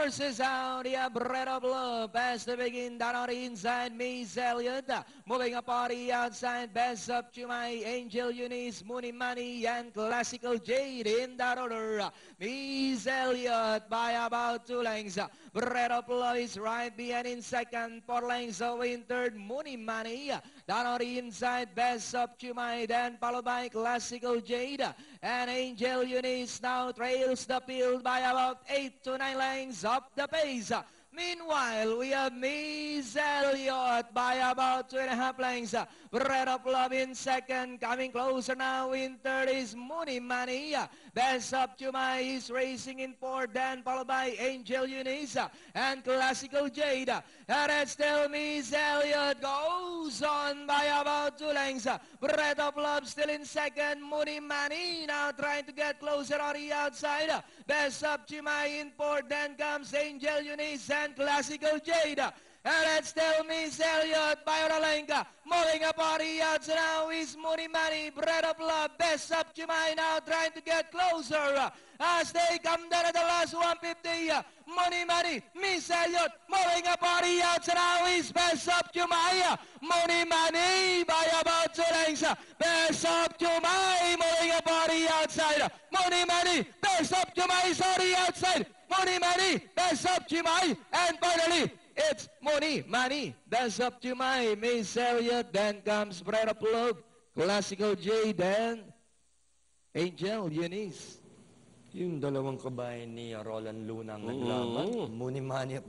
forces out. The Bread of Love. Pass to begin down on the inside. Miss Elliott. Moving up on the outside. Best up to my Angel Eunice, Mooney Money, and Classical Jade in that order. Miss Elliott by about 2 lengths. Bread of Love is right behind in second. 4 lengths away in third. Mooney Money. Down on the inside. Best up to my, then followed by Classical Jade. And Angel Eunice now trails the field by about 8 to 9 lengths up the pace. Meanwhile, we have Miss Elliott by about 2.5 lengths. Bread of Love in second. Coming closer now in third is Mooney Money. Best up to my is racing in fourth, then followed by Angel Eunice and Classical Jade. And it's still Miss Elliott goes on by about 2 lengths. Bread of Love still in second. Mooney Money now trying to get closer on the outside. Best up to my in fourth, then comes Angel Eunice and Classical Jade. And it's still Miss Elliott by Oralenka. Moving up on the outside now is Mooney Money. Bread of Love. Best up to my now trying to get closer. As they come down at the last 150. Mooney Money. Miss Elliott. Moving up on the outside now is Best up to my. Mooney Money by about 2 lengths. Best up to my. Moving up on the outside. Mooney Money. Best up to my is on the outside. Mooney Money. Best up to my. And finally, it's Mooney Money. That's up to my Miss Elliott. Then comes Bread of Love, Classical Jade, and Angel Eunice. Yung dalawang kabayan ni Roland Luna ang naglaban. Mooney Money at